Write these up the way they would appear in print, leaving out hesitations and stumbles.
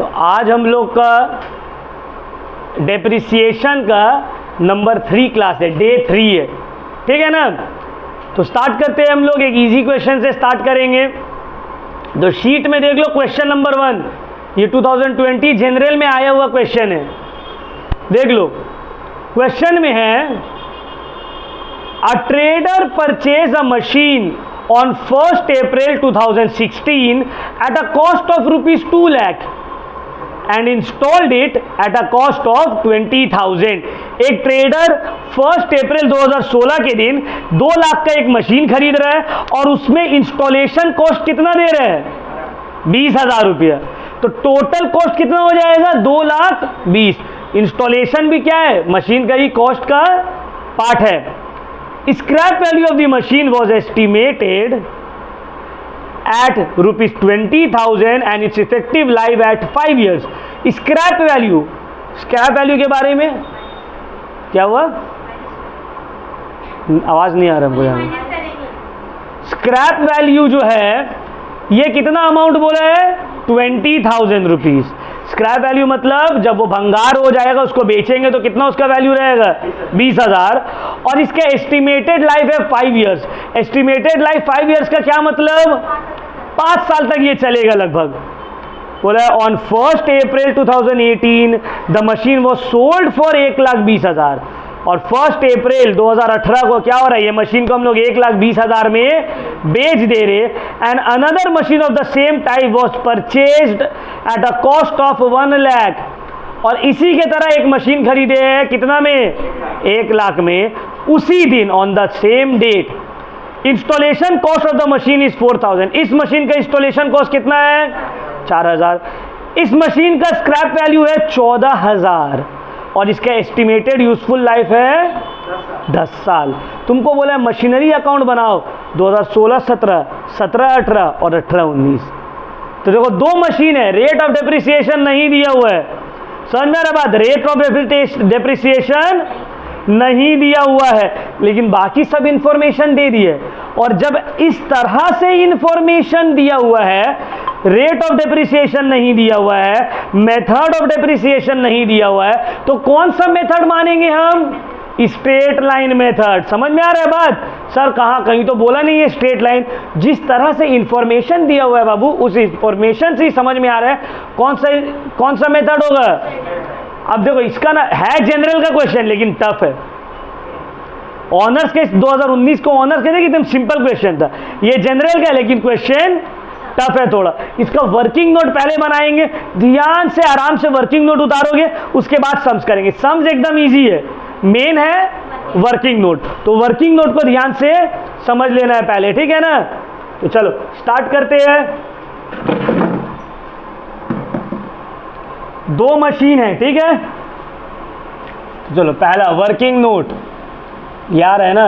तो आज हम लोग का डेप्रिसिएशन का नंबर 3 क्लास है, डे 3 है, ठीक है ना। तो स्टार्ट करते हैं हम लोग, एक इजी क्वेश्चन से स्टार्ट करेंगे। तो शीट में देख लो क्वेश्चन नंबर 1, ये 2020 जनरल में आया हुआ क्वेश्चन है, देख लो। क्वेश्चन में है a trader purchase a machine on 1st April 2016 at a cost of rupees 2 lakh and installed it at a cost of 20,000। एक ट्रेडर 1 अप्रैल 2016 के दिन 2 लाख का एक मशीन खरीद रहा है और उसमें इंस्टॉलेशन कॉस्ट कितना दे रहा है? 20,000 रुपया। तो टोटल कॉस्ट कितना हो जाएगा? 2,20,000। इंस्टॉलेशन भी क्या है? मशीन का ही कॉस्ट का पार्ट है। Scrap value of the machine was estimated at rupees 20,000 and its effective life at 5 years। Scrap value के बारे में क्या हुआ? आवाज नहीं आ रहा हमको यहाँ। स्क्रैप वैल्यू जो है ये कितना अमाउंट बोला है? 20,000 रुपीज। स्क्रैप वैल्यू मतलब जब वो भंगार हो जाएगा उसको बेचेंगे तो कितना उसका वैल्यू रहेगा? 20,000। और इसका एस्टिमेटेड लाइफ है 5 इयर्स। एस्टिमेटेड लाइफ 5 इयर्स का क्या मतलब? 5 साल तक ये चलेगा लगभग। बोला on 1st April 2018 the machine was sold for 1,20,000 और 1 अप्रैल 2018 को क्या हो रहा है? ये मशीन को हम लोग 1,20,000 में बेच दे रहे। And another machine of the same type was purchased at a cost of 1 lakh. और इसी के तरह एक मशीन खरीदे हैं कितना में? 1 लाख में, उसी दिन on the same date. Installation cost of the machine is 4,000। इस मशीन का इंस्टॉलेशन कॉस्ट कितना है? 4,000। इस मशीन का स्क्रैप वैल्यू है 14,000 और इसका एस्टिमेटेड यूजफुल लाइफ है 10 साल। तुमको बोला मशीनरी अकाउंट बनाओ 2016-17, 17-18 और 18-19। तो देखो 2 मशीन है, रेट ऑफ डेप्रिसिएशन नहीं दिया हुआ है। समझ में आ रहा बात? रेट ऑफ डेप्रिसिएशन नहीं दिया हुआ है, लेकिन बाकी सब इंफॉर्मेशन दे दी है। और जब इस तरह से इंफॉर्मेशन दिया हुआ है, रेट ऑफ डेप्रिसिएशन नहीं दिया हुआ है, मेथड ऑफ डेप्रिसिएशन नहीं दिया हुआ है, तो कौन सा मेथड मानेंगे हम? Straight line method. समझ में आ रहा है बात? सर कहाँ, कहीं तो बोला नहीं है स्ट्रेट लाइन। जिस तरह से इंफॉर्मेशन दिया हुआ है बाबू, उस इंफॉर्मेशन से ही समझ में आ रहा है कौन सा मेथड होगा। अब देखो इसका ना है जनरल का क्वेश्चन लेकिन टफ है। ऑनर्स के 2019 को ऑनर्स के एकदम सिंपल क्वेश्चन था, ये जनरल का लेकिन क्वेश्चन टफ है थोड़ा। इसका वर्किंग नोट पहले बनाएंगे, ध्यान से आराम से वर्किंग नोट उतारोगे, उसके बाद सम्स करेंगे। सम्स एकदम इजी है, मेन है वर्किंग नोट। तो वर्किंग नोट को ध्यान से समझ लेना है पहले, ठीक है ना। तो चलो स्टार्ट करते हैं। 2 मशीन है, ठीक है। तो चलो पहला वर्किंग नोट यार है ना,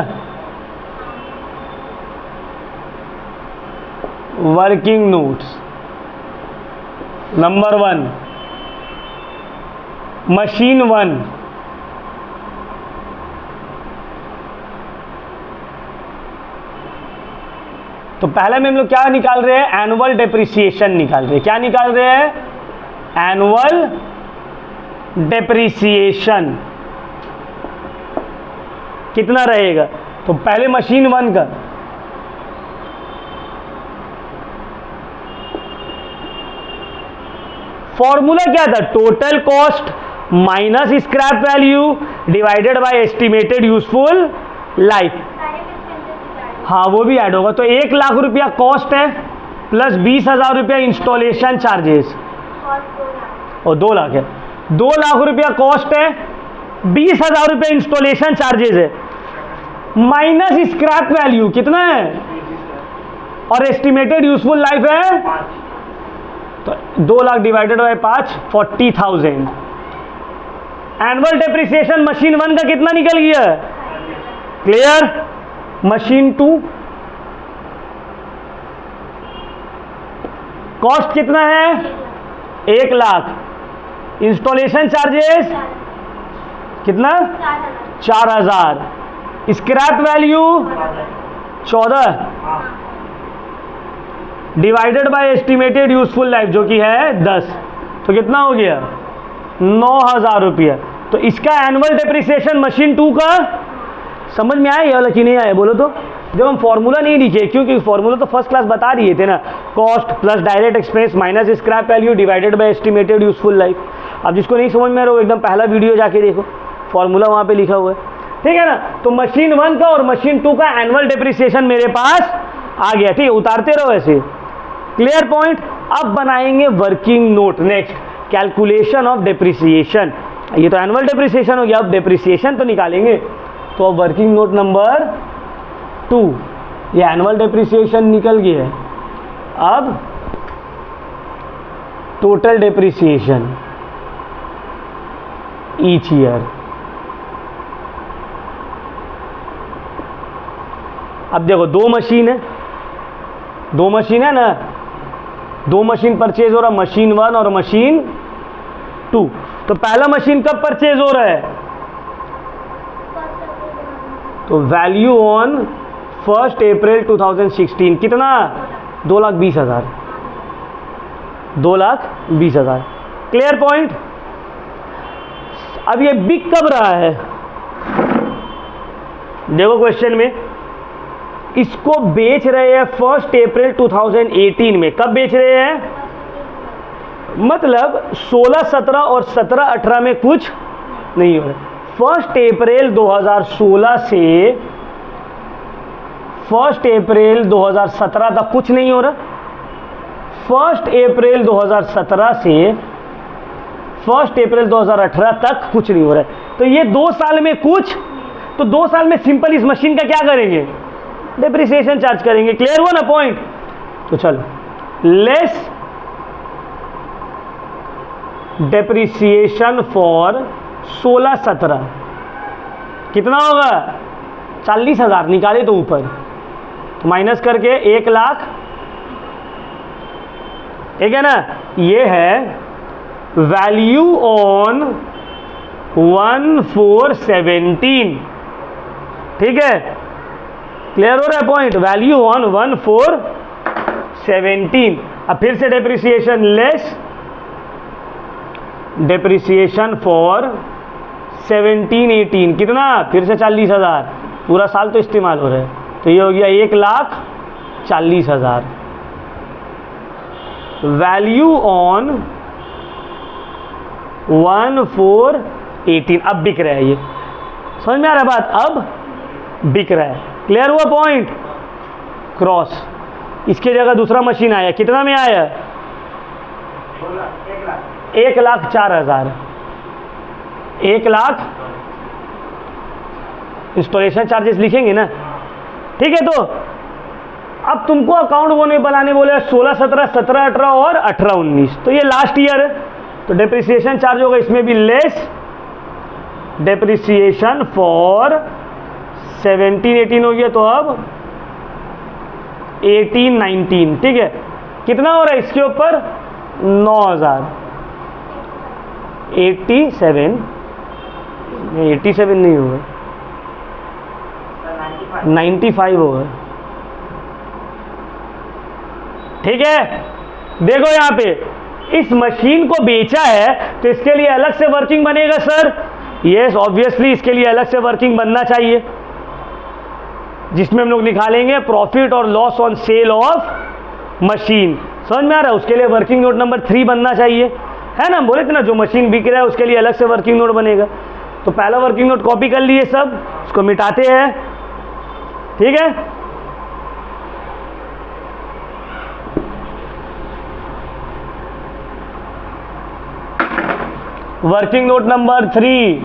वर्किंग नोट्स नंबर 1 मशीन 1। तो पहले में हम लोग क्या निकाल रहे हैं? एनुअल डेप्रिसिएशन निकाल रहे हैं। क्या निकाल रहे हैं? एनुअल डेप्रिसिएशन कितना रहेगा? तो पहले मशीन 1 का फॉर्मूला क्या था? Total cost minus scrap value divided by estimated useful life. हाँ वो भी ऐड होगा। तो 1 लाख रुपया कॉस्ट है प्लस 20,000 रुपया इंस्टॉलेशन चार्जेस और 2 लाख है। 2 लाख रुपया कॉस्ट है, 20,000 रुपया इंस्टॉलेशन चार्जेस है, माइनस स्क्रैप वैल्यू कितना है और एस्टिमेटेड यूजफुल लाइफ है। तो 2 lakh divided by 5, 40,000। Annual depreciation machine 1 का कितना निकल गया? क्लियर? मशीन 2 कॉस्ट कितना है? 1 लाख। इंस्टॉलेशन चार्जेस कितना? 4,000। Scrap value 14 divided by estimated useful life जो कि है 10। तो कितना हो गया 9,000 रुपया। तो इसका एनुअल डेप्रिसिएशन मशीन 2 का समझ में आया ये वाला कि नहीं आया बोलो तो। जब हम फॉर्मूला नहीं लिखे, क्योंकि फॉर्मूला तो फर्स्ट क्लास बता दिए थे ना, cost plus direct expense minus scrap value divided by estimated useful life. अब जिसको नहीं समझ में आ रहा हो एकदम पहला वीडियो जाके देखो, फॉर्मूला वहाँ पे लिखा हुआ है, ठीक है ना। तो मशीन 1 का और मशीन 2 का एनुअल डेप्रिसिएशन मेरे पास आ गया, ठीक है, उतारते रहो ऐसे, क्लियर पॉइंट। अब बनाएंगे working note. Next calculation of depreciation, ये तो एनुअल डेप्रिसिएशन हो गया, अब डेप्रिसिएशन तो निकालेंगे। तो अब वर्किंग नोट नंबर 2, ये एनुअल डेप्रिसिएशन निकल गया है। अब टोटल डेप्रिसिएशन ईच ईयर। अब देखो दो मशीन है ना, दो मशीन परचेज हो रहा, मशीन 1 और मशीन 2। तो पहला मशीन कब परचेज हो रहा है, तो वैल्यू ऑन 1 अप्रैल 2016 कितना 2,20,000, 2,20,000, क्लियर पॉइंट। अब ये बिक कब रहा है, देखो क्वेश्चन में, इसको बेच रहे हैं 1 अप्रैल 2018 में। कब बेच रहे हैं, मतलब 16, 17 और 17, 18 में कुछ नहीं हो रहा। 1 अप्रैल 2016 से 1 अप्रैल 2017 तक कुछ नहीं हो रहा। 1 अप्रैल 2017 से 1 अप्रैल 2018 तक कुछ नहीं हो रहा है। तो ये 2 साल में कुछ, तो 2 साल में सिंपल इस मशीन का क्या करेंगे, डेप्रिसिएशन चार्ज करेंगे। क्लियर हुआ ना पॉइंट। तो चलो लेस डेप्रिसिएशन फॉर 16, 17 कितना होगा 40,000, निकाले तो ऊपर, तो माइनस करके 1 लाख, ठीक है ना। ये है वैल्यू ऑन 1/4/17, ठीक है, क्लियर हो रहा है पॉइंट। Value on 1/4/17। अब फिर से डेप्रिसिएशन लेस डेप्रिसिएशन फॉर 17-18 कितना, फिर से 40,000, पूरा साल तो इस्तेमाल हो रहा है, तो ये हो गया 1,40,000। Value on 1/4/18। अब बिक रहा है, ये समझ में आ रहा है बात, अब बिक रहा है, क्लियर हुआ पॉइंट। क्रॉस, इसके जगह दूसरा मशीन आया, कितना में आया 1,04,000, 1 लाख इंस्टॉलेशन चार्जेस लिखेंगे ना, ठीक है। तो अब तुमको अकाउंट बनाने बोले 16, 17, 17, 18 और 18, 19, तो ये लास्ट ईयर है, तो डेप्रिसिएशन चार्ज होगा इसमें भी लेस डेप्रिसिएशन फॉर 17-18 हो गया, तो अब 18-19, ठीक है। कितना हो रहा है इसके ऊपर 9,000, 87 नहीं होगा, 95 होगा, ठीक है। देखो यहाँ पे इस मशीन को बेचा है, तो इसके लिए अलग से वर्किंग बनेगा सर, यस ऑब्वियसली इसके लिए अलग से वर्किंग बनना चाहिए, जिसमें हम लोग निकालेंगे प्रॉफिट और loss on sale of machine. समझ में आ रहा है, उसके लिए वर्किंग नोट नंबर 3 बनना चाहिए, है ना। हम बोले थे ना जो मशीन बिक रहा है उसके लिए अलग से वर्किंग नोट बनेगा। तो पहला वर्किंग नोट कॉपी कर लिए सब, उसको मिटाते हैं, ठीक है। Working note number 3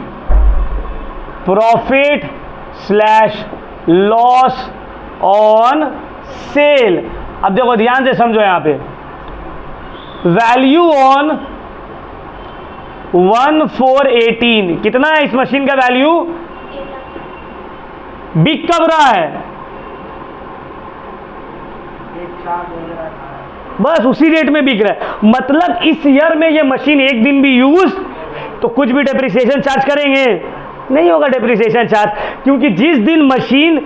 profit slash loss on sale. अब देखो ध्यान से समझो, यहां पे वैल्यू ऑन 1/4/18 कितना है इस मशीन का वैल्यू, बिक कब रहा है, बस उसी रेट में बिक रहा है। मतलब इस ईयर में ये मशीन एक दिन भी यूज, तो कुछ भी डेप्रिसिएशन चार्ज करेंगे नहीं होगा डेप्रिसिएशन चार्ज, क्योंकि जिस दिन मशीन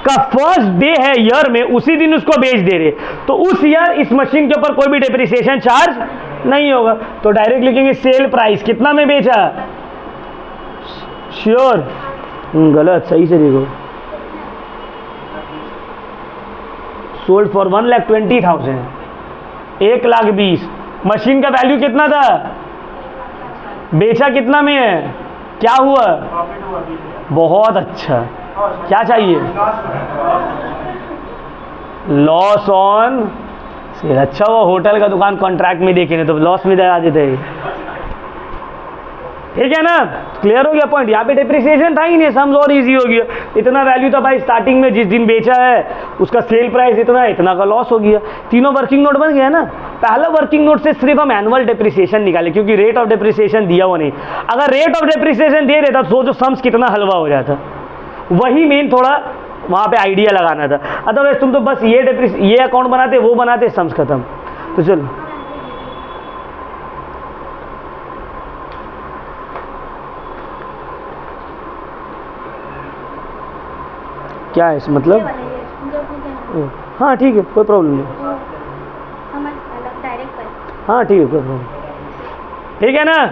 का फर्स्ट डे है ईयर में उसी दिन उसको बेच दे रहे, तो उस ईयर इस मशीन के ऊपर कोई भी डेप्रिसिएशन चार्ज नहीं होगा, तो डायरेक्ट लिखेंगे सेल प्राइस, कितना में बेचा, श्योर, गलत, सही से देखो, सोल्ड फॉर 1,20,000, 1,20,000। मशीन का वैल्यू कितना था, बेचा कितना में है, क्या हुआ, बहुत अच्छा, क्या चाहिए, लॉस ऑन सेल। अच्छा वो होटल का दुकान कॉन्ट्रैक्ट में देखे नहीं तो लॉस में लगा देते, ठीक है ना, क्लियर हो गया पॉइंट। यहाँ पे डिप्रिसिएशन था ही नहीं, सम्स और इजी हो गया, इतना वैल्यू था भाई स्टार्टिंग में, जिस दिन बेचा है उसका सेल प्राइस इतना है, इतना का लॉस हो गया, तीनों वर्किंग नोट बन गया ना। पहला वर्किंग नोट से सिर्फ हम एनुअल डिप्रिसिएशन निकाले क्योंकि रेट ऑफ डिप्रिसिएशन दिया हुआ नहीं, अगर रेट ऑफ डिप्रिसिएशन दे देता तो जो सम्स कितना हलवा हो जाता, वही मेन थोड़ा वहाँ पे आइडिया लगाना था। अदरवाइज तुम तो बस ये अकाउंट बनाते, वो बनाते, सम्स खत्म। तो चलो क्या है इस मतलब, हाँ ठीक है, कोई प्रॉब्लम नहीं, हाँ ठीक है, कोई प्रॉब्लम, ठीक है ना,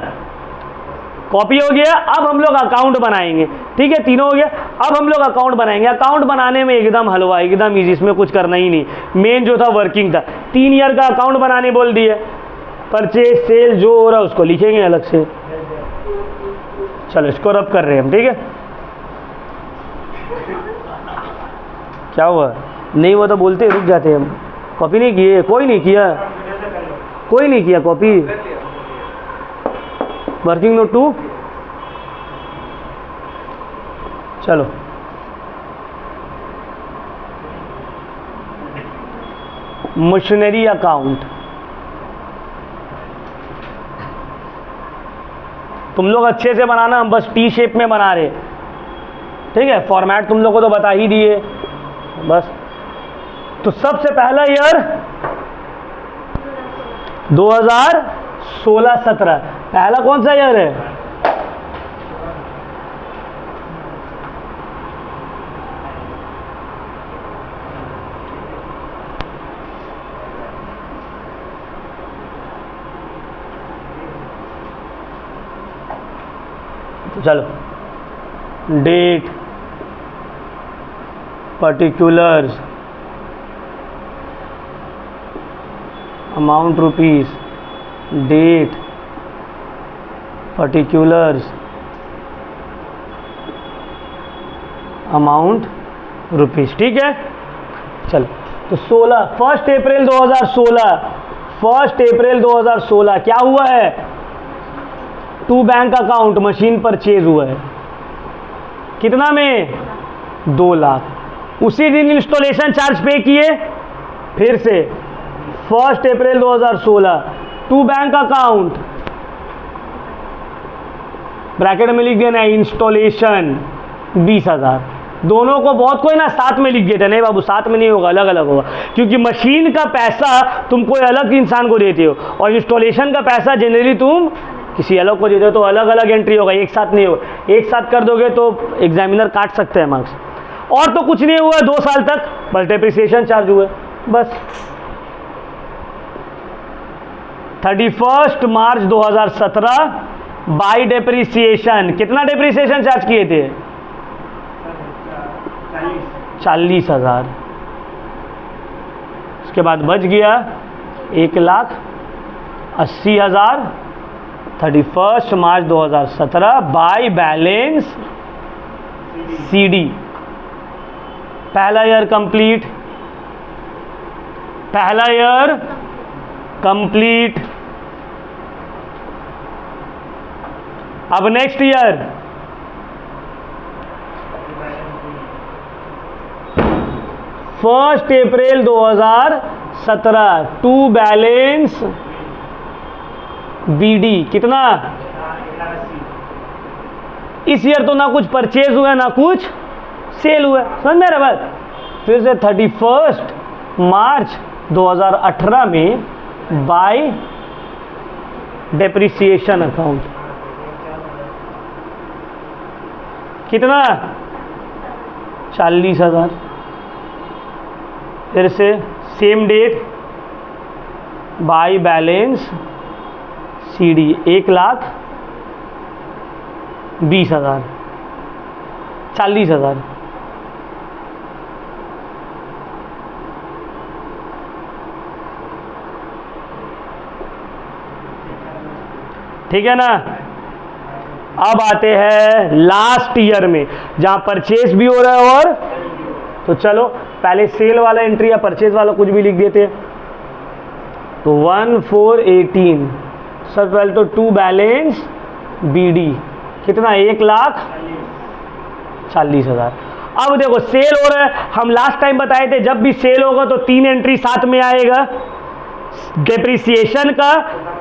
कॉपी हो गया। अब हम लोग अकाउंट बनाएंगे, ठीक है, तीनों हो गया। अब हम लोग अकाउंट बनाएंगे, अकाउंट बनाने में एकदम हलवा, एकदम इजी, इसमें कुछ करना ही नहीं, मेन जो था वर्किंग था। 3 ईयर का अकाउंट बनाने बोल दिया, परचेज सेल जो हो रहा है उसको लिखेंगे अलग से। चलो इसको रब कर रहे हैं हम, ठीक है, क्या हुआ, नहीं हुआ तो बोलते, रुक जाते हम, कॉपी नहीं किए, कोई नहीं किया, कोई नहीं किया कॉपी, वर्किंग नोट 2, चलो मशीनरी अकाउंट, तुम लोग अच्छे से बनाना, हम बस टी शेप में बना रहे, ठीक है, फॉर्मेट तुम लोग को तो बता ही दिए बस। तो सबसे पहला ईयर 2016-17, पहला कौन सा ईयर है, तो चलो date, particulars, amount rupees, date, particulars, amount rupees, ठीक है। चलो तो 1 अप्रैल 2016 क्या हुआ है, 2 बैंक अकाउंट, मशीन परचेज हुआ है, कितना में, 2 लाख। उसी दिन इंस्टॉलेशन चार्ज पे किए, फिर से 1 अप्रैल 2016, 2 बैंक अकाउंट, ब्रैकेट में लिख देना इंस्टॉलेशन 20,000, दोनों को बहुत कोई ना साथ में लिख देते, नहीं बाबू साथ में नहीं होगा, अलग अलग होगा, क्योंकि मशीन का पैसा तुम कोई अलग इंसान को देते हो और इंस्टॉलेशन का पैसा जनरली तुम किसी अलग को देते हो, तो अलग अलग एंट्री होगा, एक साथ नहीं होगा। एक साथ कर दोगे तो एग्जामिनर काट सकते हैं मार्क्स। और तो कुछ नहीं हुआ 2 साल तक, बस डेप्रिसिएशन चार्ज हुए बस। 31 मार्च 2017 बाई डेप्रिसिएशन, कितना डेप्रिसिएशन चार्ज किए थे, 40,000। उसके बाद बच गया 1,80,000। 31 मार्च 2017 बाई बैलेंस CD, पहला ईयर कंप्लीट, पहला ईयर कंप्लीट। अब next year 1 April 2017 to balance BD, कितना, इस ईयर तो ना कुछ परचेज हुआ ना कुछ सेल हुआ, समझ में आ रहा बात। फिर से 31 मार्च 2018 में बाय डेप्रिसिएशन अकाउंट, कितना, 40,000। फिर से same date by balance CD 1,20,000, 40,000। ठीक है ना। अब आते हैं लास्ट ईयर में जहां परचेज भी हो रहा है और, तो चलो पहले सेल वाला एंट्री या परचेज वाला कुछ भी लिख देते हैं। तो 1,418 सबसे पहले तो टू बैलेंस BD कितना 1,40,000। अब देखो सेल हो रहा है, हम लास्ट टाइम बताए थे जब भी सेल होगा तो 3 एंट्री साथ में आएगा, डेप्रिसिएशन का,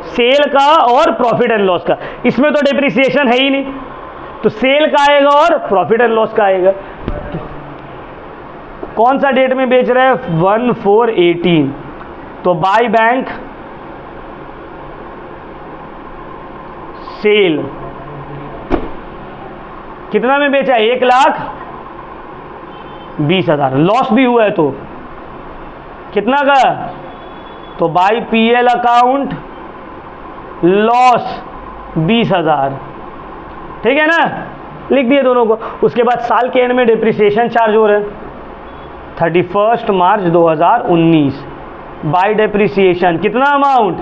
सेल का और प्रॉफिट एंड लॉस का। इसमें तो डेप्रिसिएशन है ही नहीं, तो सेल का आएगा और प्रॉफिट एंड लॉस का आएगा। कौन सा डेट में बेच रहे हैं 1,418, तो बाय बैंक सेल कितना में बेचा 1,20,000, लॉस भी हुआ है तो कितना का, तो बाय PL अकाउंट लॉस 20,000। ठीक है ना, लिख दिए दोनों को। उसके बाद साल के एंड में डिप्रिसिएशन चार्ज हो रहे हैं 31 मार्च 2019 बाय डिप्रिसिएशन कितना अमाउंट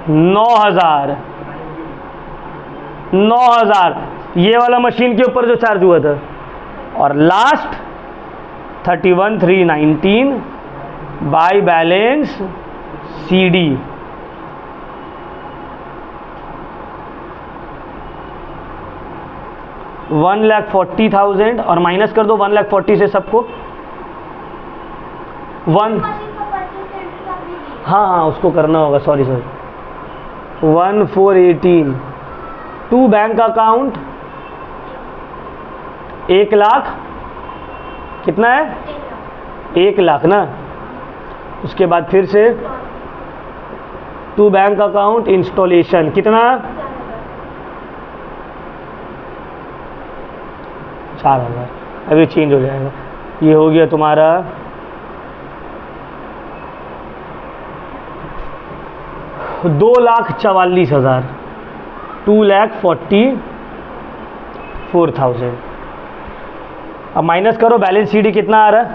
9,000 ये वाला मशीन के ऊपर जो चार्ज हुआ था। और लास्ट 31/3/19 बाय बैलेंस CD 1,40,000 और माइनस कर दो 1,40,000 से सबको 1, हाँ उसको करना होगा, सॉरी 1,418 टू बैंक अकाउंट 1,00,000 कितना है 1,00,000 ना। उसके बाद फिर से टू बैंक अकाउंट इंस्टॉलेशन कितना 4,000। अभी चेंज हो जाएगा, ये हो गया तुम्हारा 2,44,000 2,44,000। अब माइनस करो बैलेंस CD कितना आ रहा है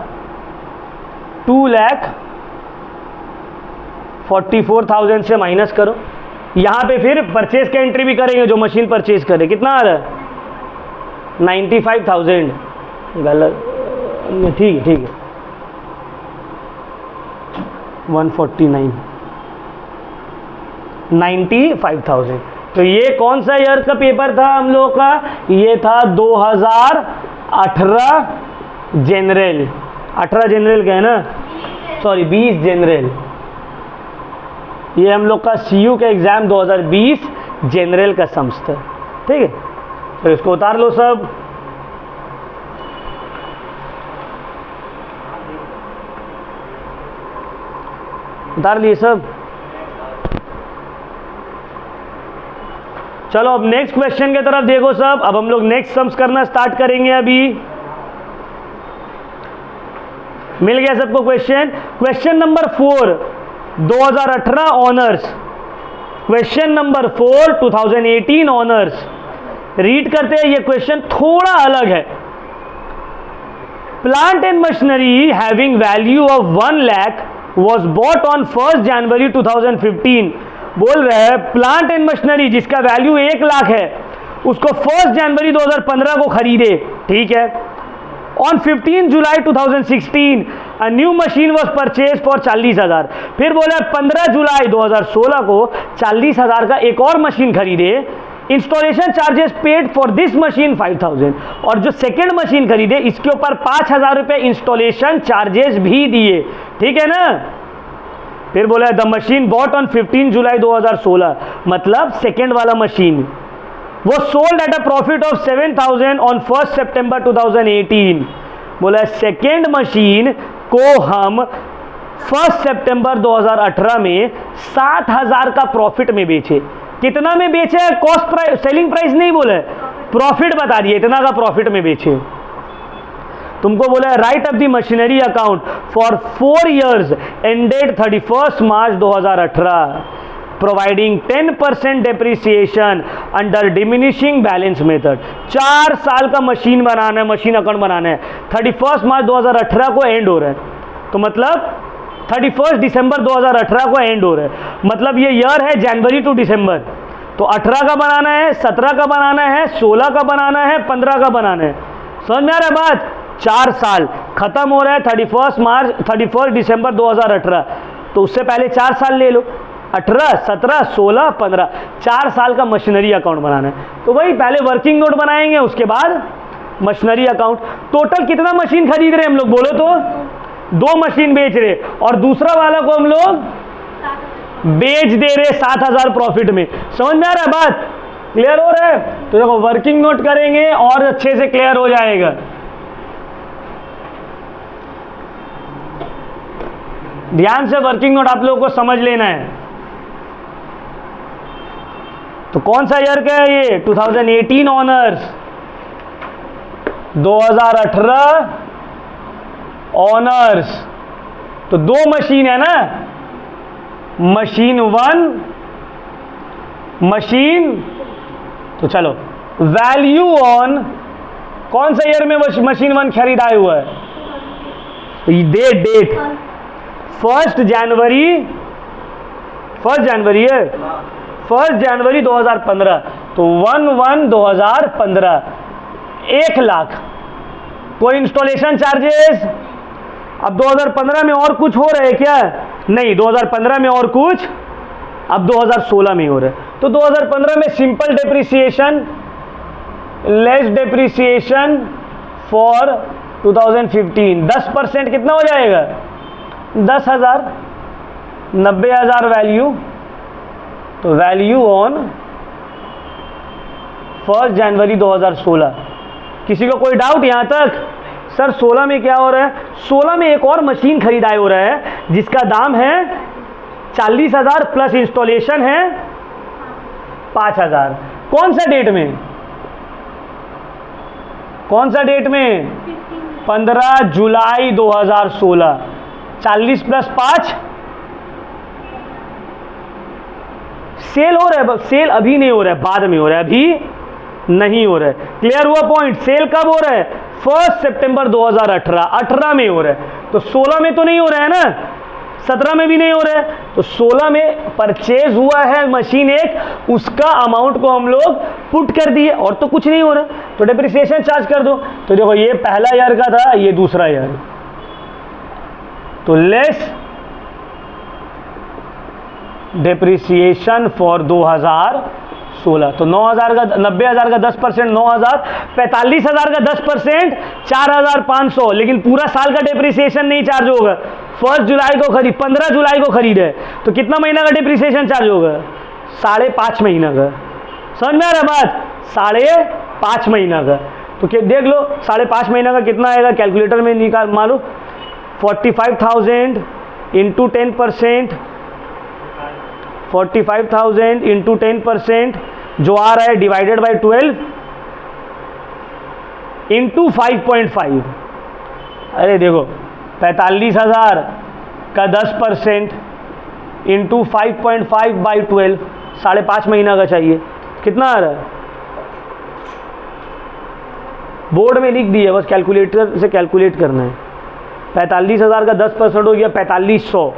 2,44,000 से माइनस करो। यहाँ पे फिर परचेज का एंट्री भी करेंगे, जो मशीन परचेज करे कितना आ रहा है 95,000। गलत, ठीक है 149 95,000। तो ये कौन सा ईयर का पेपर था हम लोगों का, ये था 2018 जनरल, 18 जनरल का है ना, सॉरी 20 जनरल। ये हम लोग का CU का एग्जाम 2020 जनरल का सम्स था। ठीक है, तो इसको उतार लो सब। उतार लिए सब। चलो अब नेक्स्ट क्वेश्चन की तरफ देखो सब। अब हम लोग नेक्स्ट सम्स करना स्टार्ट करेंगे। अभी मिल गया सबको question. Question number 4 2018 honours, question number 4 2018 honours. Read करते हैं, ये क्वेश्चन थोड़ा अलग है। Plant and machinery having value of 1 lakh was bought on 1 जनवरी 2015। बोल रहे हैं प्लांट एंड मशीनरी जिसका वैल्यू 1 लाख है उसको 1 जनवरी 2015 को खरीदे। ठीक है, on 15 July 2016 a new machine was purchase for 40,000। फिर बोला 15 जुलाई 2016 को 40,000 का एक और मशीन खरीदे। Installation charges paid for this machine 5,000। और जो सेकेंड मशीन खरीदे इसके ऊपर 5,000 रुपये इंस्टॉलेशन चार्जेस भी दिए। ठीक है ना। फिर बोला द मशीन बॉट ऑन 15 जुलाई 2016, मतलब सेकेंड वाला मशीन वो sold at a profit of 7,000 on 1 सितंबर 2018। बोला सेकेंड मशीन को हम 1 सितंबर 2018 में 7,000 का प्रॉफिट में बेचे। कितना में बेचे? कॉस्ट प्राइस, सेलिंग प्राइस नहीं बोला है, प्रॉफिट बता दिए, इतना का प्रॉफिट में बेचे। तुमको बोला है right up the machinery account for 4 years ended 31 March 2018। Providing 10% depreciation under diminishing balance method. 4 साल का मशीन बनाना है, मशीन अकाउंट बनाना है। 31 मार्च 2018 को एंड हो रहा है, तो मतलब 31 दिसंबर 2018 को एंड हो रहा है, मतलब ये ईयर है जनवरी टू दिसंबर। तो 18 का बनाना है, 17 का बनाना है, 16 का बनाना है, 15 का बनाना है। समझ में आ रहा है बात? 4 साल खत्म हो रहा है 31 दिसंबर 2018, तो उससे पहले 4 साल ले लो, 18, 17, 16, 15, 4 साल का मशीनरी अकाउंट बनाना है। तो वही पहले वर्किंग नोट बनाएंगे, उसके बाद मशीनरी अकाउंट। टोटल कितना मशीन खरीद रहे हैं हम लोग बोलो तो? 2 मशीन बेच रहे, और दूसरा वाला को हम लोग बेच दे रहे 7,000 प्रॉफिट में। समझ में आ रहा है बात? क्लियर हो रहा है? तो देखो वर्किंग नोट करेंगे और अच्छे से क्लियर हो जाएगा। ध्यान से वर्किंग नोट आप लोगों को समझ लेना है। तो कौन सा ईयर का है ये? 2018 ऑनर्स, 2018 ऑनर्स। तो 2 मशीन है ना, मशीन 1, मशीन, तो चलो वैल्यू ऑन कौन सा ईयर में मशीन 1 खरीदाया हुआ है? डेट 1 जनवरी है, 1 जनवरी 2015, तो 1/1/2015, 1 लाख। कोई इंस्टॉलेशन चार्जेस? अब 2015 में और कुछ हो रहा है क्या? नहीं, 2015 में और कुछ अब 2016 में हो रहा है। तो 2015 में simple depreciation less depreciation for 2015 10% कितना हो जाएगा? 10,000, 90,000 वैल्यू। तो वैल्यू ऑन 1 जनवरी 2016। किसी को कोई डाउट यहां तक? सर 16 में क्या हो रहा है? 16 में एक और मशीन खरीदाई हो रहा है जिसका दाम है 40,000 प्लस इंस्टॉलेशन है 5,000। कौन सा डेट में? कौन सा डेट में? 15 जुलाई 2016। 40 प्लस 5 सेल हो रहा है। सेल अभी नहीं हो रहा है, बाद में हो रहा है, अभी नहीं हो रहा है। क्लियर हुआ पॉइंट? सेल कब हो रहा है? 1 सितंबर 2018, 18 में हो रहा है। तो 16 में तो नहीं हो रहा है ना, 17 में भी नहीं हो रहा है। तो 16 में परचेज हुआ है मशीन एक, उसका अमाउंट को हम लोग पुट कर दिए, और तो कुछ नहीं हो रहा, तो डेप्रिसिएशन चार्ज कर दो। तो देखो ये पहला ईयर का था, ये दूसरा ईयर, तो लेस डेप्रिसिएशन फॉर 2016। तो 9,000 का 90,000 का 10%, 9,000, 45,000 का 10%, 4,500। लेकिन पूरा साल का डेप्रिसिएशन नहीं चार्ज होगा। 1 जुलाई को खरीद, 15 जुलाई को खरीदे, तो कितना महीना का डेप्रिसिएशन चार्ज होगा? 5.5 महीना का। समझ में आ रहा बात? 5.5 महीना का। तो देख लो 5.5 महीना का कितना आएगा, कैलकुलेटर में निकाल मालूम। 45,000 इंटू 10%, 45,000 इंटू 10% जो आ रहा है डिवाइडेड बाई 12 इंटू 5.5। अरे देखो 45,000 का 10% इंटू 5.5 बाई 12, 5.5 महीना का चाहिए। कितना आ रहा है? बोर्ड में लिख दिया, बस कैलकुलेटर से कैलकुलेट करना है। 45,000 का 10% हो गया 4500।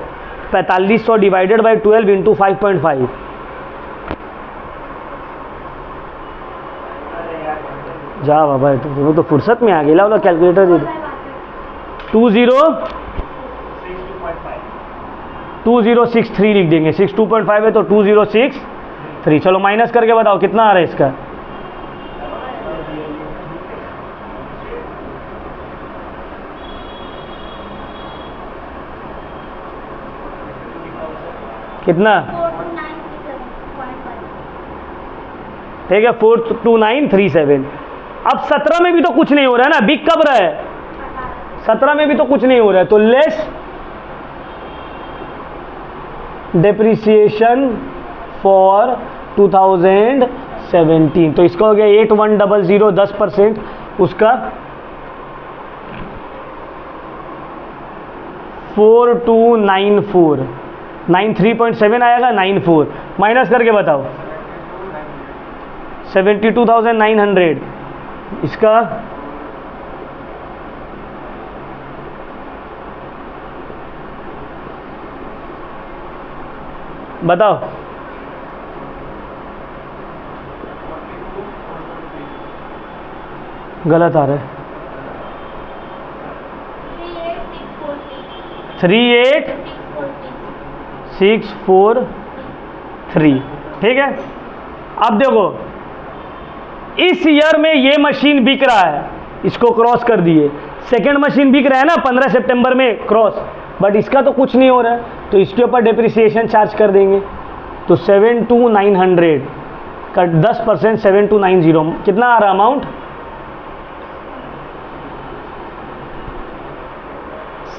4500 डिवाइडेड बाई 12 इंटू 5.5। जा बाबा, तो फुर्सत में आ गया वाला कैलकुलेटर दे दो। 2063 लिख देंगे। 62.5 है तो 2063। चलो माइनस करके बताओ कितना आ रहा है इसका। कितना? ठीक है 42937। अब 17 में भी तो कुछ नहीं हो रहा है ना, बिक कब रहा है? 17 में भी तो कुछ नहीं हो रहा है, तो लेस डेप्रिसिएशन फॉर 2017। तो इसका हो गया 8100, 10% उसका 4294। 93.7 आएगा, 94 माइनस करके बताओ। 72,900 इसका बताओ। गलत आ रहा है। 38,643 ठीक है। अब देखो इस ईयर में ये मशीन बिक रहा है, इसको क्रॉस कर दिए। सेकंड मशीन बिक रहा है ना 15 सितंबर में क्रॉस, बट इसका तो कुछ नहीं हो रहा है, तो इसके ऊपर डिप्रिसिएशन चार्ज कर देंगे। तो 72,900 का 10% 7290 कितना आ रहा अमाउंट?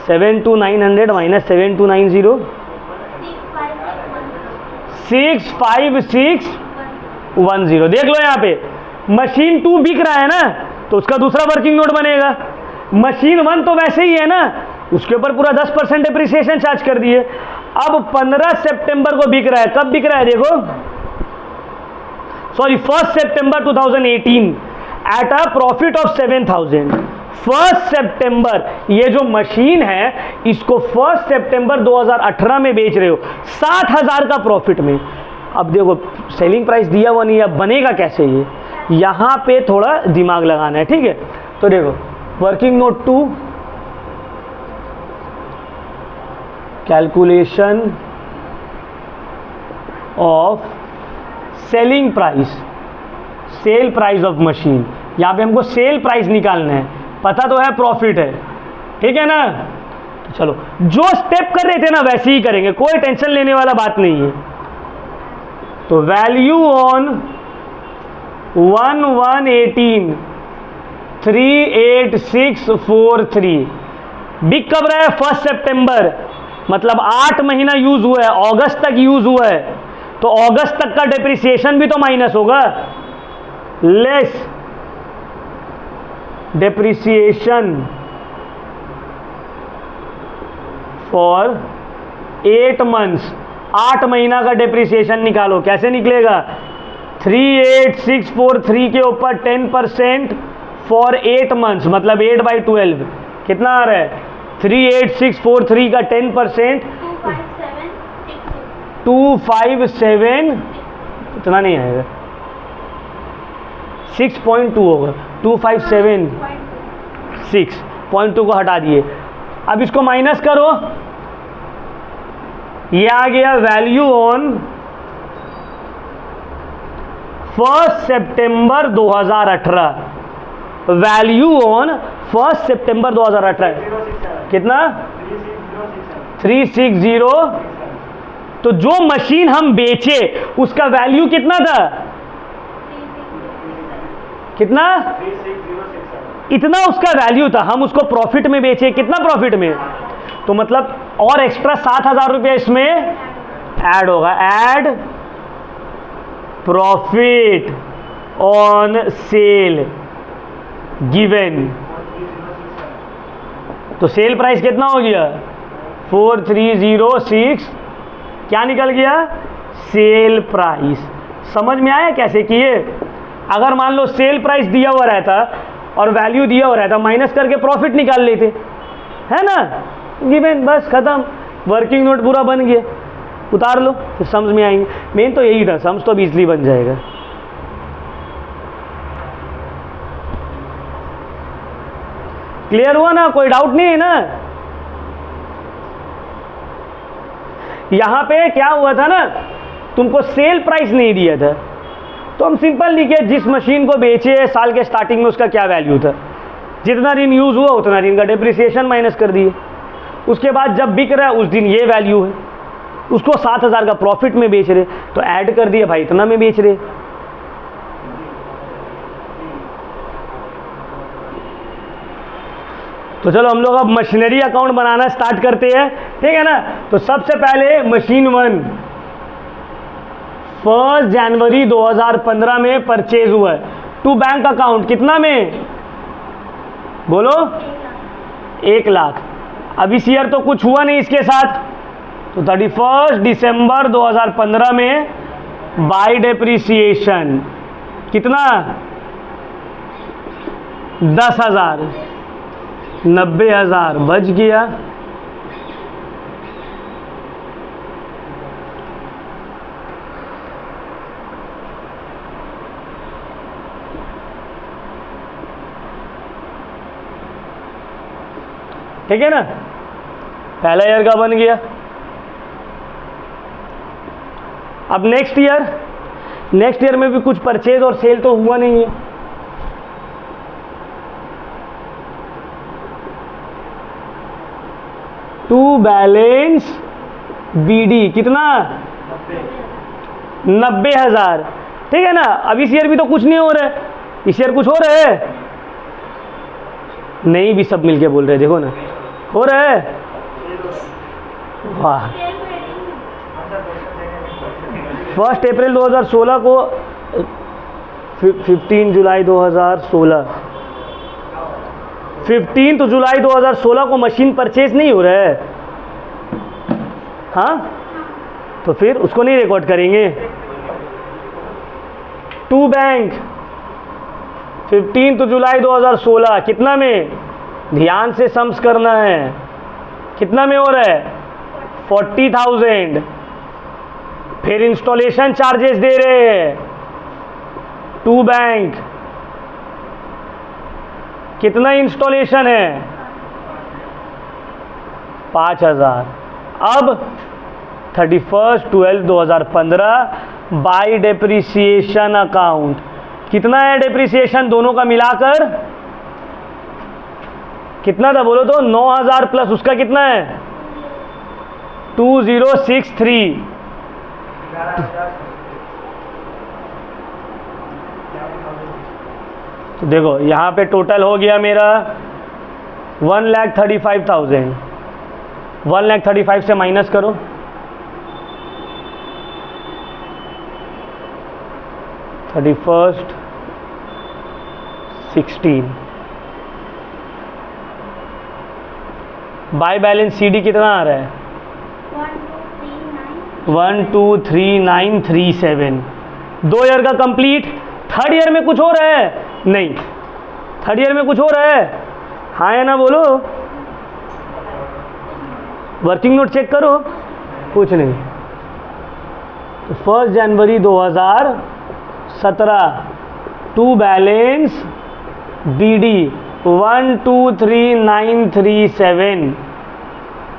72,900 माइनस 7290 65610। देख लो यहाँ पे मशीन 2 बिक रहा है ना, तो उसका दूसरा वर्किंग नोट बनेगा। मशीन 1 तो वैसे ही है ना, उसके ऊपर पूरा 10% डिप्रिसिएशन चार्ज कर दिए। अब 15 सितंबर को बिक रहा है, कब बिक रहा है देखो, sorry 1 September 2018 at a profit of 7,000। 1 सितंबर, ये जो मशीन है इसको 1 सितंबर 2018 में बेच रहे हो 7,000 का प्रॉफिट में। अब देखो सेलिंग प्राइस दिया हुआ नहीं है, बनेगा कैसे ये, यहाँ पे थोड़ा दिमाग लगाना है, ठीक है। तो देखो working note 2, calculation of selling price, sale price of machine. यहाँ पे हमको सेल प्राइस निकालना है, पता तो है प्रॉफिट है, ठीक है ना। तो चलो जो स्टेप कर रहे थे ना वैसे ही करेंगे, कोई टेंशन लेने वाला बात नहीं है। तो वैल्यू ऑन 1/1/18 38643 बिक कब रहा है? 1 सितंबर, मतलब 8 महीना यूज हुआ है, अगस्त तक यूज हुआ है, तो अगस्त तक का डिप्रिसिएशन भी तो माइनस होगा, लेस डिप्रिसिएशन फॉर 8 मंथ्स। 8 महीना का डिप्रिसिएशन निकालो, कैसे निकलेगा? 38643 के ऊपर 10% फॉर 8 मंथ्स, मतलब 8/12 कितना आ रहा है? 38643 का 10% 257, इतना नहीं आएगा, 6.2 होगा, 2576.2 को हटा दिए। अब इसको माइनस करो, ये आ गया value on 1 September 2018। Value on 1 सितंबर 2018 कितना? 360। तो जो मशीन हम बेचे उसका वैल्यू कितना था? कितना? इतना उसका वैल्यू था, हम उसको प्रॉफिट में बेचे, कितना प्रॉफिट में? तो मतलब और एक्स्ट्रा 7,000 रुपये इसमें ऐड होगा, add profit on sale given. तो सेल प्राइस कितना हो गया? 4306, क्या निकल गया? Sale price. समझ में आया कैसे किए? अगर मान लो सेल प्राइस दिया हुआ रहता और वैल्यू दिया हुआ रहता, माइनस करके प्रॉफिट निकाल लेते, है ना, गिवन, बस खत्म, वर्किंग नोट पूरा बन गया, उतार लो, फिर सम्स में आएंगे। मेन तो यही था, सम्स तो अब इजली बन जाएगा। क्लियर हुआ ना? कोई डाउट नहीं है ना? यहां पे क्या हुआ था ना, तुमको सेल प्राइस नहीं दिया था, तो हम सिंपल लिखे जिस मशीन को बेचे साल के स्टार्टिंग में उसका क्या वैल्यू था, जितना दिन यूज हुआ उतना दिन का डिप्रिसिएशन माइनस कर दिए, उसके बाद जब बिक रहा है उस दिन ये वैल्यू है, उसको 7,000 का प्रॉफिट में बेच रहे, तो ऐड कर दिया भाई इतना में बेच रहे। तो चलो हम लोग अब मशीनरी अकाउंट बनाना स्टार्ट करते हैं, ठीक है ना। तो सबसे पहले मशीन 1 1 जनवरी 2015 में परचेज हुआ है, टू बैंक अकाउंट कितना में? बोलो 1 लाख। अब इस ईयर तो कुछ हुआ नहीं इसके साथ, तो 31 दिसंबर 2015 में बाय डेप्रिसिएशन कितना 10,000 90,000 बच गया। ठीक है ना, पहला ईयर का बन गया। अब नेक्स्ट ईयर में भी कुछ परचेज और सेल तो हुआ नहीं है। टू बैलेंस बीडी कितना 90,000। ठीक है ना। अब इस ईयर भी तो कुछ नहीं हो रहा है, इस ईयर कुछ हो रहा है नहीं, भी सब मिलके बोल रहे हैं, देखो ना हो रहा है। वाह, 1 अप्रैल 2016 को 15 जुलाई 2016 15 जुलाई 2016 को मशीन परचेज नहीं हो रहा है। हाँ, तो फिर उसको नहीं रिकॉर्ड करेंगे। टू बैंक 15 जुलाई 2016 कितना में, ध्यान से सम्स करना है, कितना में हो रहा है 40,000। फिर इंस्टॉलेशन चार्जेस दे रहे हैं टू बैंक, कितना इंस्टॉलेशन है 5,000। अब 31/12/2015 बाय डेप्रिसिएशन अकाउंट कितना है डेप्रिसिएशन दोनों का मिलाकर, कितना था बोलो तो 9,000 प्लस उसका कितना है 2063। तो देखो यहाँ पे टोटल हो गया मेरा 1,35,000। 1,35,000 से माइनस करो, 31st 16 बाय बैलेंस सीडी कितना आ रहा है 123937। 2 ईयर का कंप्लीट। थर्ड ईयर में कुछ हो रहा है नहीं, थर्ड ईयर में कुछ हो रहा है हाँ या ना बोलो, वर्किंग नोट चेक करो, कुछ नहीं। तो 1 जनवरी 2017 टू बैलेंस बीडी 123937,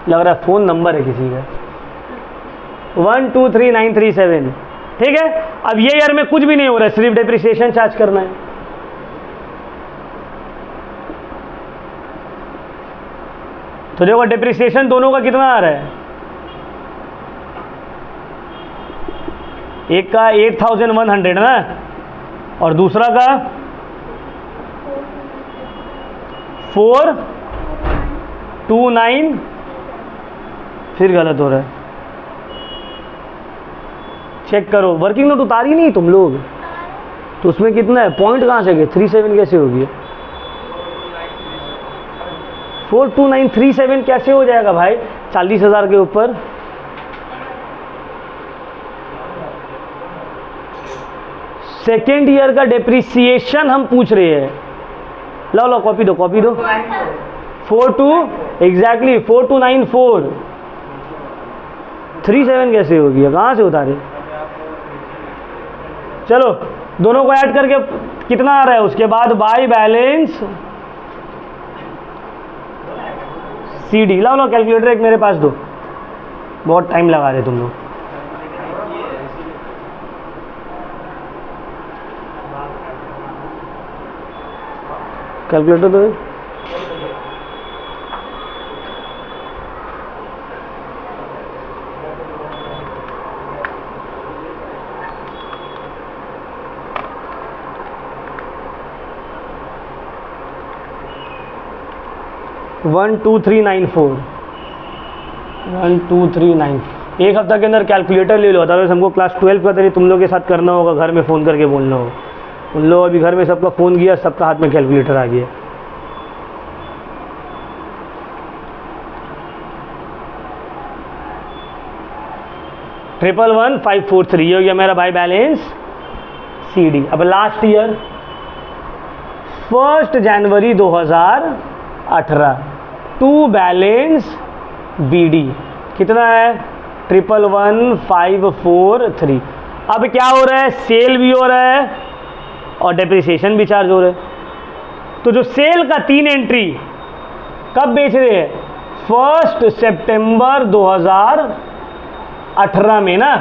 लग रहा है फ़ोन नंबर है किसी का 123937। ठीक है। अब ये ईयर में कुछ भी नहीं हो रहा है, सिर्फ डेप्रिसिएशन चार्ज करना है। तो देखो डेप्रिसिएशन दोनों का कितना आ रहा है, एक का 8,100 ना, और दूसरा का 429, फिर गलत हो रहा है, चेक करो। वर्किंग नोट उतारी नहीं तुम लोग, तो उसमें कितना है पॉइंट कहाँ से गए 37 कैसे हो गया 42937 कैसे हो जाएगा भाई 40,000 के ऊपर। सेकेंड ईयर का डेप्रिसिएशन हम पूछ रहे हैं। लो लो कॉपी दो 4294 37 कैसे हो गया, कहाँ से उतारे। चलो दोनों को ऐड करके कितना आ रहा है, उसके बाद by balance CD. Low low calculator एक मेरे पास दो, बहुत टाइम लगा रहे तुम लोग। कैलकुलेटर दो। 12394 12394। एक हफ्ता के अंदर कैलकुलेटर ले लो, अदरवाइज हमको क्लास 12 का तरी तुम लोग के साथ करना होगा, घर में फ़ोन करके बोलना होगा। उन लोग अभी घर में सबका फ़ोन गया, सबका हाथ में कैलकुलेटर आ गया। 111,543 ये हो गया मेरा भाई बैलेंस CD। अब last year 1 January 2018 to balance BD कितना है 111,543। अब क्या हो रहा है, सेल भी हो रहा है और डेप्रिसिएशन भी चार्ज हो रहा है। तो जो सेल का 3 एंट्री कब बेच रहे हैं, 1 सितंबर 2018 में ना,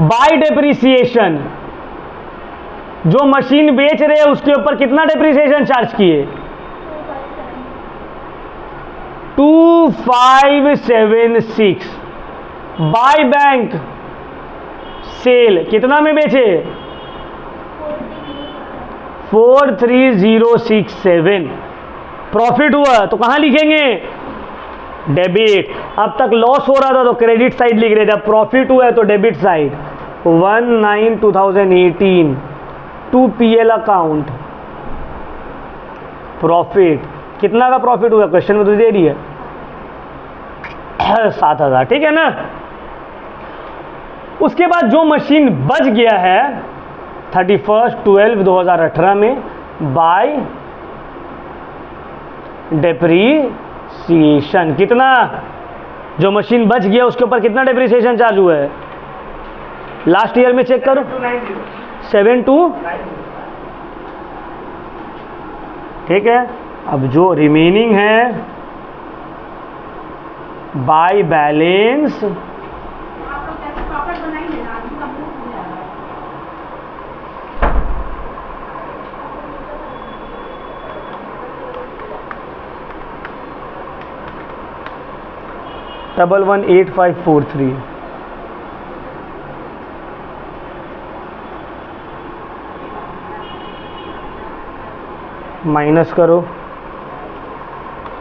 बाय डेप्रिसिएशन जो मशीन बेच रहे हैं उसके ऊपर कितना डेप्रिसिएशन चार्ज किए, 2576। बाय बैंक सेल कितना में बेचे, 43067। प्रॉफिट हुआ तो कहां लिखेंगे, डेबिट। अब तक लॉस हो रहा था तो क्रेडिट साइड लिख रहे थे, अब प्रॉफिट हुआ है तो debit side. 1/9/2018 to PL account profit कितना का प्रॉफिट हुआ, क्वेश्चन में तो दे रही है 7,000, ठीक है ना। उसके बाद जो मशीन बच गया है 31/12/2018 में बाय डेप्रीसिएशन, कितना, जो मशीन बच गया उसके ऊपर कितना डेप्रीसिएशन चार्ज हुआ है, लास्ट ईयर में चेक करो 7290, ठीक है। अब जो रिमेनिंग है बाय बैलेंस डबल 18543 माइनस करो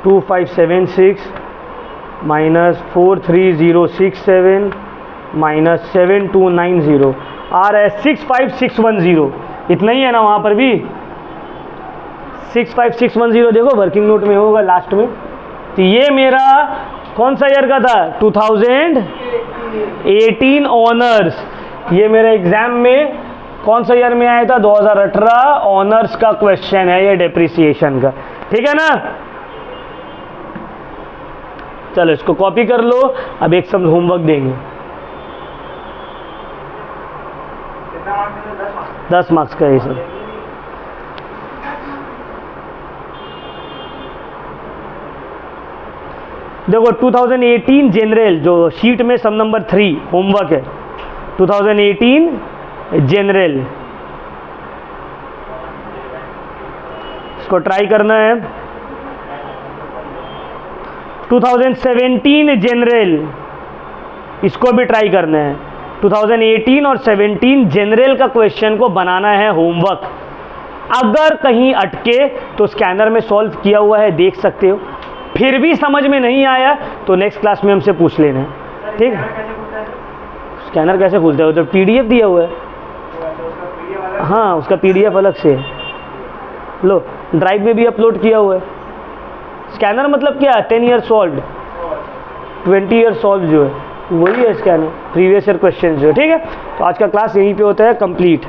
2576 माइनस 43067 माइनस 7290 आ रहा है 65610। इतना ही है ना, वहाँ पर भी 65610 देखो वर्किंग नोट में होगा लास्ट में। तो ये मेरा कौन सा ईयर का था, 2018 ऑनर्स। ये मेरे एग्जाम में कौन सा ईयर में आया था, 2018 ऑनर्स का क्वेश्चन है ये डेप्रिसिएशन का, ठीक है ना। चलो इसको कॉपी कर लो, अब एक सम होमवर्क देंगे, 10 मार्क्स का ये सब। देखो 2018 जनरल जो शीट में सम नंबर 3 होमवर्क है, 2018 जनरल, इसको ट्राई करना है। 2017 जनरल, इसको भी ट्राई करना है। 2018 और 17 जनरल का क्वेश्चन को बनाना है होमवर्क। अगर कहीं अटके तो स्कैनर में सॉल्व किया हुआ है, देख सकते हो। फिर भी समझ में नहीं आया तो नेक्स्ट क्लास में हमसे पूछ लेना है, ठीक है। स्कैनर कैसे खुलता है, तो PDF दिया हुआ है, हाँ उसका PDF अलग से है, लो ड्राइव में भी अपलोड किया हुआ है। स्कैनर मतलब क्या, 10 ईयर सॉल्व, 20 ईयर सॉल्व जो है वही है स्कैनर, प्रीवियस ईयर क्वेश्चन जो है, ठीक है। तो आज का क्लास यहीं पे होता है कंप्लीट।